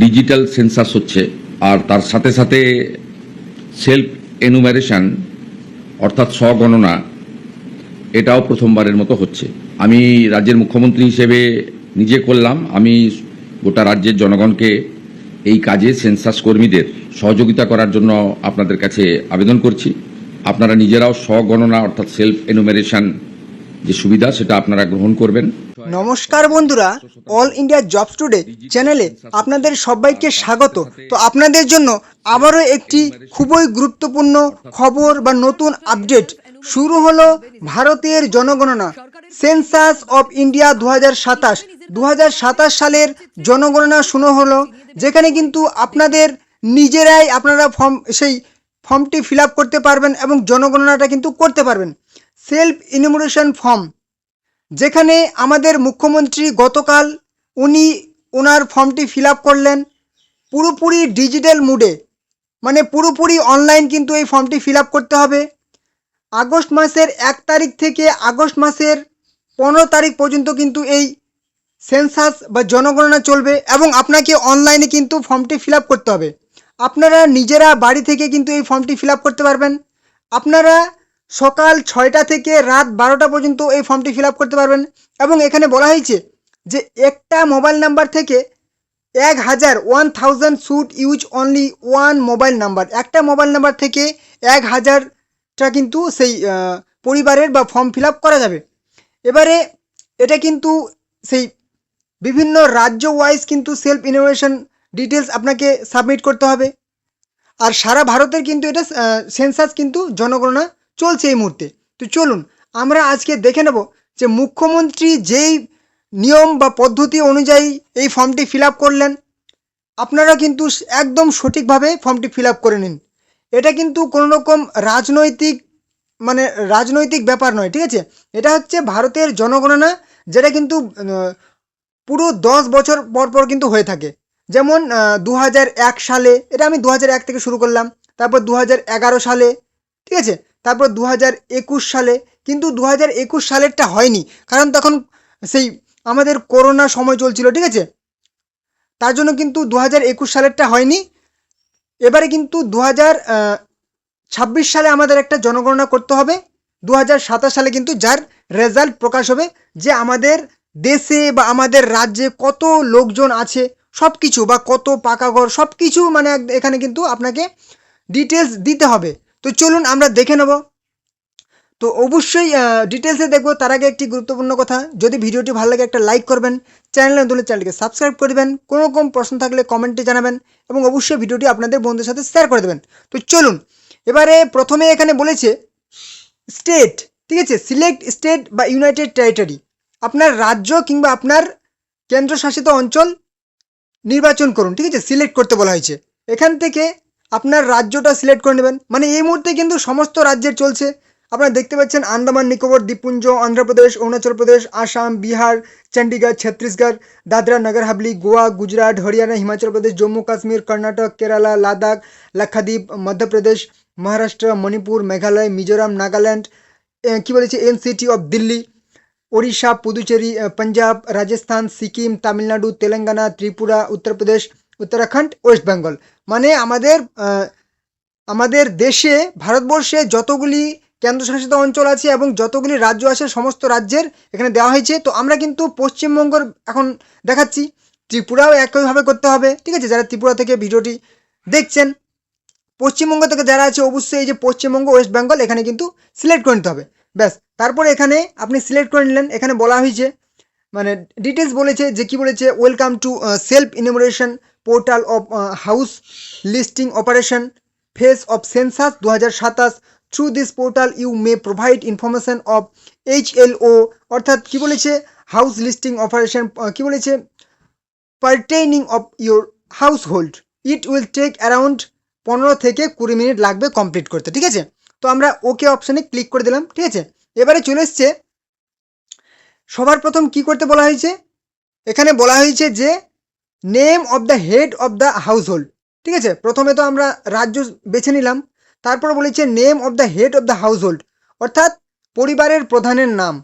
Digital census হচ্ছে, আর তার সাথে সাথে সেলফ এনুমারেশন অর্থাৎ স্বগণনা, এটাও প্রথমবারের মতো হচ্ছে। আমি রাজ্যের মুখ্যমন্ত্রী হিসেবে নিজে করলাম, আমি গোটা রাজ্যের জনগণকে এই কাজে সেন্সাস কর্মীদের সহযোগিতা করার জন্য আপনাদের কাছে আবেদন করছি। আপনারা নিজেরাও স্বগণনা অর্থাৎ সেলফ এনুমারেশন যে সুবিধা সেটা আপনারা গ্রহণ করবেন। নমস্কার বন্ধুরা, অল ইন্ডিয়া জবস টুডে চ্যানেলে আপনাদের সবাইকে স্বাগত। তো আপনাদের জন্য আবারও একটি খুবই গুরুত্বপূর্ণ খবর বা নতুন আপডেট শুরু হলো। ভারতের জনগণনা সেন্সাস অফ ইন্ডিয়া 2027 সালের জনগণনা শুরু হলো, যেখানে কিন্তু আপনাদের নিজেরাই আপনারা ফর্মটি ফিল আপ করতে পারবেন এবং জনগণনাটা কিন্তু করতে পারবেন। সেলফ ইনুমারেশন ফর্ম, যেখানে আমাদের মুখ্যমন্ত্রী গতকাল ওনার ফর্মটি ফিল আপ করলেন পুরোপুরি ডিজিটাল মুডে, মানে পুরোপুরি অনলাইন কিন্তু এই ফর্মটি ফিল আপ করতে হবে। আগস্ট মাসের 1 তারিখ থেকে আগস্ট মাসের 15 তারিখ পর্যন্ত কিন্তু এই সেন্সাস বা জনগণনা চলবে এবং আপনাকে অনলাইনে কিন্তু ফর্মটি ফিল আপ করতে হবে। আপনারা নিজেরা বাড়ি থেকে কিন্তু এই ফর্মটি ফিল আপ করতে পারবেন। আপনারা সকাল 6টা থেকে রাত 12টা পর্যন্ত এই ফর্মটি ফিল আপ করতে পারবেন। এবং এখানে বলা হয়েছে যে একটা মোবাইল নাম্বার থেকে 1000 should use only one mobile number. একটা মোবাইল নাম্বার থেকে 1000টা কিন্তু সেই পরিবারের বা ফর্ম ফিল আপ করা যাবে। এবারে এটা কিন্তু সেই বিভিন্ন রাজ্য ওয়াইজ কিন্তু সেলফ ইনোভেশন ডিটেলস আপনাকে সাবমিট করতে হবে। আর সারা ভারতের কিন্তু এটা সেন্সাস কিন্তু জনগণনা চলছে এই মুহূর্তে। তো চলুন আমরা আজকে দেখে নেব যে মুখ্যমন্ত্রী যেই নিয়ম বা পদ্ধতি অনুযায়ী এই ফর্মটি ফিল আপ করলেন, আপনারা কিন্তু একদম সঠিকভাবে ফর্মটি ফিল আপ করে নিন। এটা কিন্তু কোনো রকম রাজনৈতিক ব্যাপার নয়, ঠিক আছে? এটা হচ্ছে ভারতের জনগণনা, যেটা কিন্তু পুরো 10 বছর পর পর কিন্তু হয়ে থাকে। যেমন 2001 সালে, এটা আমি 2001 থেকে শুরু করলাম, তারপর 2011 সালে, ঠিক আছে, তারপর 2021 সালে। কিন্তু 2021 সালেরটা হয়নি, কারণ তখন সেই আমাদের করোনা সময় চলছিল, ঠিক আছে, তার জন্য কিন্তু 2021 সালেরটা হয়নি। এবারে কিন্তু 2026 সালে আমাদের একটা জনগণনা করতে হবে। 2027 সালে কিন্তু যার রেজাল্ট প্রকাশ হবে যে আমাদের দেশে বা আমাদের রাজ্যে কত লোকজন আছে, সব কিছু বা কত পাকা ঘর, সব কিছু মানে এখানে কিন্তু আপনাকে ডিটেলস দিতে হবে। তো চলুন আমরা দেখে নেব। তো অবশ্যই ডিটেলসে দেখবো, তার আগে একটি গুরুত্বপূর্ণ কথা, যদি ভিডিওটি ভালো লাগে একটা লাইক করবেন, চ্যানেলটিকে সাবস্ক্রাইব করে দেবেন, কোনো রকম প্রশ্ন থাকলে কমেন্টে জানাবেন এবং অবশ্যই ভিডিওটি আপনাদের বন্ধুদের সাথে শেয়ার করে দেবেন। তো চলুন এবারে প্রথমে এখানে বলেছে স্টেট, ঠিক আছে, সিলেক্ট স্টেট বা ইউনাইটেড টেরিটরি, আপনার রাজ্য কিংবা আপনার কেন্দ্রশাসিত অঞ্চল নির্বাচন করুন, ঠিক আছে, সিলেক্ট করতে বলা হয়েছে। এখান থেকে আপনার রাজ্যটা সিলেক্ট করে নেবেন। মানে এই মুহূর্তে কিন্তু সমস্ত রাজ্যের চলছে, আপনারা দেখতে পাচ্ছেন আন্দামান নিকোবর দ্বীপপুঞ্জ, অন্ধ্রপ্রদেশ, অরুণাচল প্রদেশ, আসাম, বিহার, চণ্ডীগড়, ছত্তিশগড়, দাদরা নগর হাভেলি, গোয়া, গুজরাট, হরিয়ানা, হিমাচল প্রদেশ, জম্মু কাশ্মীর, কর্ণাটক, কেরালা, লাদাখ, লাক্ষাদ্বীপ, মধ্যপ্রদেশ, মহারাষ্ট্র, মণিপুর, মেঘালয়, মিজোরাম, নাগাল্যান্ড, কি বলেছে NCT of Delhi, Odisha, Puducherry, Punjab, Rajasthan, Sikkim, Tamil Nadu, Telangana, Tripura, Uttar Pradesh, Uttarakhand, West Bengal. মানে আমাদের দেশে, ভারতবর্ষে যতগুলি কেন্দ্রশাসিত অঞ্চল আছে এবং যতগুলি রাজ্য আছে, সমস্ত রাজ্যের এখানে দেওয়া হয়েছে। তো আমরা কিন্তু পশ্চিমবঙ্গের এখন দেখাচ্ছি, ত্রিপুরাও একইভাবে করতে হবে, ঠিক আছে, যারা ত্রিপুরা থেকে ভিডিওটি দেখছেন। পশ্চিমবঙ্গ থেকে যারা আছে অবশ্যই এই যে পশ্চিমবঙ্গ, ওয়েস্ট বেঙ্গল, এখানে কিন্তু সিলেক্ট করে নিতে হবে। ব্যাস, তারপরে এখানে আপনি সিলেক্ট করে নিলেন। এখানে বলা হয়েছে মানে ডিটেলস বলেছে যে কি বলেছে, welcome to self enumeration portal of house listing operation phase of census 2027। Through this portal you may provide information of HLO, অর্থাৎ কি বলেছে হাউস লিস্টিং অপারেশন, কি বলেছে pertaining of your household. It will take around 15 থেকে 20 minute লাগবে complete করতে, ঠিক আছে। তো আমরা ওকে অপশানে ক্লিক করে দিলাম, ঠিক আছে। এবারে চলে এসছে, সবার প্রথম কি করতে বলা হয়েছে, এখানে বলা হয়েছে যে name of the head of the household, ঠিক আছে। প্রথমে তো আমরা রাজ্য বেছে নিলাম, তারপর বলেছে name of the head of the household, অর্থাৎ পরিবারের প্রধানের নাম।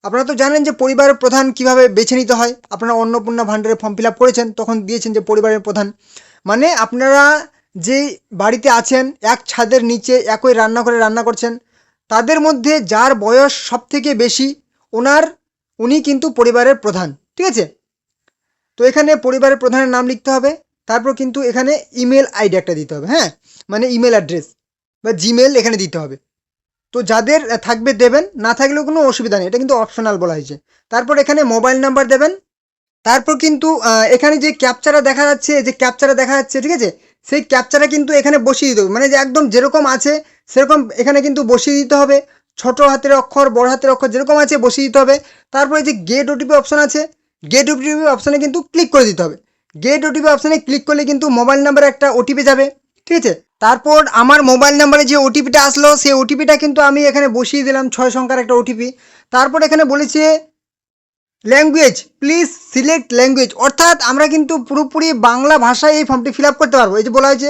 আপনারা তো জানেন যে পরিবারের প্রধান কিভাবে বেছে নিতে হয়। আপনারা অন্নপূর্ণা ভাণ্ডারে ফর্ম ফিল আপ করেছেন, তখন দিয়েছেন যে পরিবারের প্রধান মানে আপনারা যেই বাড়িতে আছেন এক ছাদের নিচে একই রান্নাঘরে রান্না করছেন, তাদের মধ্যে যার বয়স সবথেকে বেশি উনি কিন্তু পরিবারের প্রধান, ঠিক আছে। তো এখানে পরিবারের প্রধানের নাম লিখতে হবে, তারপর কিন্তু এখানে ইমেল আইডি একটা দিতে হবে, হ্যাঁ, মানে ইমেল অ্যাড্রেস বা জিমেল এখানে দিতে হবে। তো যাদের থাকবে দেবেন, না থাকলেও কোনো অসুবিধা নেই, এটা কিন্তু অপশনাল বলা হয়েছে। তারপর এখানে মোবাইল নাম্বার দেবেন। তারপর কিন্তু এখানে যে ক্যাপচারা দেখা যাচ্ছে, ঠিক আছে, সেই ক্যাপচারা কিন্তু এখানে বসিয়ে দিতে হবে, মানে যে একদম যেরকম আছে সেরকম এখানে কিন্তু বসিয়ে দিতে হবে। ছোট হাতের অক্ষর, বড় হাতের অক্ষর যেরকম আছে বসিয়ে দিতে হবে। তারপরে যে গেট ওটিপি অপশন আছে, গেট ওটিপি অপশানে কিন্তু ক্লিক করে দিতে হবে। গেট ওটিপি অপশানে ক্লিক করলে কিন্তু মোবাইল নাম্বারে একটা ওটিপি যাবে, ঠিক আছে। তারপর আমার মোবাইল নাম্বারে যে ওটিপিটা আসলো সেই ওটিপিটা কিন্তু আমি এখানে বসিয়ে দিলাম, 6 সংখ্যার একটা ওটিপি। তারপর এখানে বলেছে ল্যাঙ্গুয়েজ, প্লিজ সিলেক্ট ল্যাঙ্গুয়েজ, অর্থাৎ আমরা কিন্তু পুরোপুরি বাংলা ভাষায় এই ফর্মটি ফিল আপ করতে পারবো। এই যে বলা হয়েছে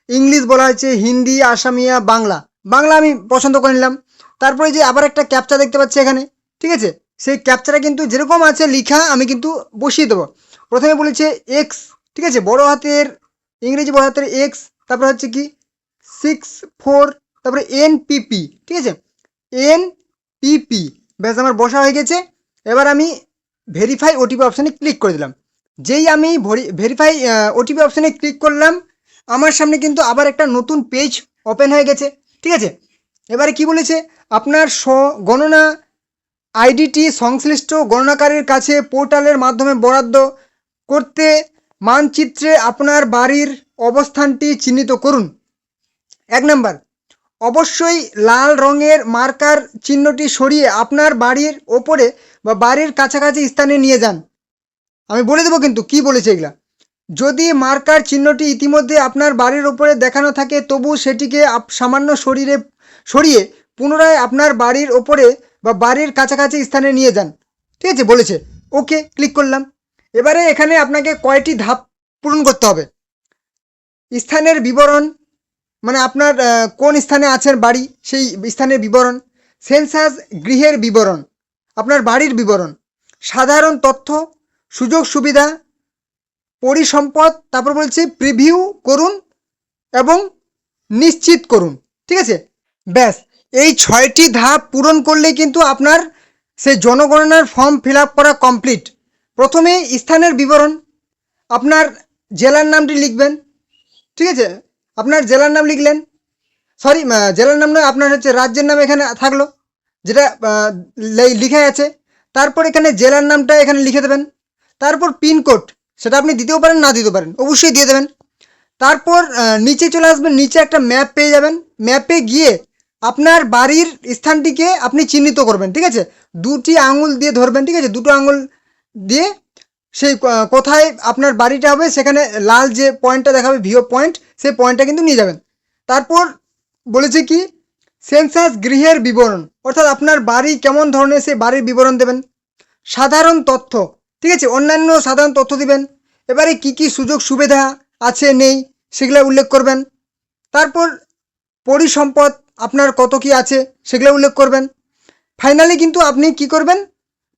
ইংলিশ বলা হয়েছে, হিন্দি, আসামিয়া, বাংলা আমি পছন্দ করে নিলাম। তারপরে যে আবার একটা ক্যাপচা দেখতে পাচ্ছি এখানে, ঠিক আছে, সেই ক্যাপচাটা কিন্তু যেরকম আছে লিখা আমি কিন্তু বসিয়ে দেবো। প্রথমে বলেছে এক্স, ঠিক আছে, বড় হাতের ইংরেজি বড় হাতের এক্স, তারপরে হচ্ছে কি 64, তারপরে NPP, ঠিক আছে, NPP, ব্যাস আমার বসা হয়ে গেছে। এবার আমি ভেরিফাই ওটিপি অপশানে ক্লিক করে দিলাম। যেই আমি ভেরিফাই ওটিপি অপশানে ক্লিক করলাম, আমার সামনে কিন্তু আবার একটা নতুন পেজ ওপেন হয়ে গেছে, ঠিক আছে। এবারে কি বলেছে, আপনার গণনা আইডিটি সংশ্লিষ্ট গণনাকারীর কাছে পোর্টালের মাধ্যমে বরাদ্দ করতে মানচিত্রে আপনার বাড়ির অবস্থানটি চিহ্নিত করুন। 1 নাম্বার, অবশ্যই লাল রঙের মার্কার চিহ্নটি সরিয়ে আপনার বাড়ির ওপরে বা বাড়ির কাছাকাছি স্থানে নিয়ে যান। আমি বলে দেবো কিন্তু কি বলেছে এগুলা। যদি মার্কার চিহ্নটি ইতিমধ্যে আপনার বাড়ির ওপরে দেখানো থাকে তবু সেটিকে সামান্য সরিয়ে পুনরায় আপনার বাড়ির ওপরে বা বাড়ির কাছাকাছি স্থানে নিয়ে যান, ঠিক আছে, বলেছে। ওকে ক্লিক করলাম। এবারে এখানে আপনাকে কয়টি ধাপ পূরণ করতে হবে। স্থানের বিবরণ, মানে আপনার কোন স্থানে আছেন বাড়ি সেই স্থানের বিবরণ, সেন্সাস গৃহের বিবরণ, আপনার বাড়ির বিবরণ, সাধারণ তথ্য, সুযোগ সুবিধা, পরিসম্পদ, তারপর বলছে প্রিভিউ করুন এবং নিশ্চিত করুন, ঠিক আছে। ব্যাস এই 6টি ধাপ পূরণ করলে কিন্তু আপনার সেই জনগণনার ফর্ম ফিল আপ করা কমপ্লিট। প্রথমে স্থানের বিবরণ, আপনার জেলার নামটি লিখবেন, ঠিক আছে, আপনার জেলার নাম লিখলেন, সরি জেলার নাম নয়, আপনার হচ্ছে রাজ্যের নাম এখানে থাকলো যেটা লিখে আছে। তারপর এখানে জেলার নামটা এখানে লিখে দেবেন। তারপর পিনকোড, সেটা আপনি দিতেও পারেন না দিতেও পারেন, অবশ্যই দিয়ে দেবেন। তারপর নিচে চলে আসবেন, নিচে একটা ম্যাপ পেয়ে যাবেন। ম্যাপে গিয়ে আপনার বাড়ির স্থানটিকে আপনি চিহ্নিত করবেন, ঠিক আছে, 2টি আঙুল দিয়ে ধরবেন, ঠিক আছে, 2টো আঙুল দিয়ে সেই কোথায় আপনার বাড়িটা হবে সেখানে লাল যে পয়েন্টটা দেখাবে ভিও পয়েন্ট, সেই পয়েন্টটা কিন্তু নিয়ে যাবেন। তারপর বলেছে কি সেন্সাস গৃহের বিবরণ, অর্থাৎ আপনার বাড়ি কেমন ধরনের সেই বাড়ির বিবরণ দেবেন। সাধারণ তথ্য, ঠিক আছে, অন্যান্য সাধারণ তথ্য দিবেন। এবারে কি কি সুযোগ সুবিধা আছে নেই সেগুলো উল্লেখ করবেন। তারপর পরিসম্পদ আপনার কত কি আছে সেগুলো উল্লেখ করবেন। ফাইনালি কিন্তু আপনি কি করবেন,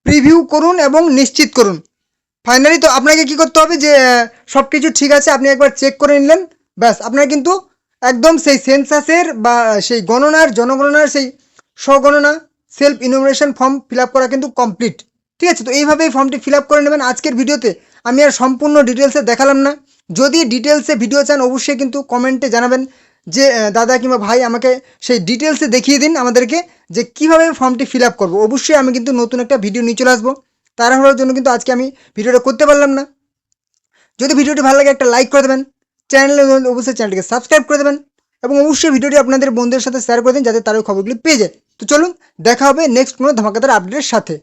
প্রিভিউ করুন এবং নিশ্চিত করুন। ফাইনালি তো আপনাকে কি করতে হবে যে সব কিছু ঠিক আছে আপনি একবার চেক করে নিলেন, ব্যাস আপনার কিন্তু একদম সেই সেন্সাসের বা সেই জনগণনার সেই স্বগণনা self enumeration form fill up করা কিন্তু কমপ্লিট, ঠিক আছে। তো এইভাবে এই ফর্মটি ফিল আপ করে নেবেন। আজকের ভিডিওতে আমি আর সম্পূর্ণ ডিটেলসে দেখালাম না। যদি ডিটেলসে ভিডিও চান অবশ্যই কিন্তু কমেন্টে জানাবেন যে দাদা কিংবা ভাই আমাকে সেই ডিটেলসে দেখিয়ে দিন আমাদেরকে যে কীভাবে ফর্মটি ফিল আপ করবো। অবশ্যই আমি কিন্তু নতুন একটা ভিডিও নিয়ে চলে আসবো, তাড়াহুড়োর জন্য কিন্তু আজকে আমি ভিডিওটা করতে পারলাম না। যদি ভিডিওটি ভালো লাগে একটা লাইক করে দেবেন, চ্যানেলে অবশ্যই চ্যানেলটিকে সাবস্ক্রাইব করে দেবেন এবং অবশ্যই ভিডিওটি আপনাদের বন্ধুদের সাথে শেয়ার করে দিন যাতে তারও খবরগুলি পেয়ে যায়। তো চলুন দেখা হবে নেক্সট কোনো ধামাকাদার আপডেটের সাথে।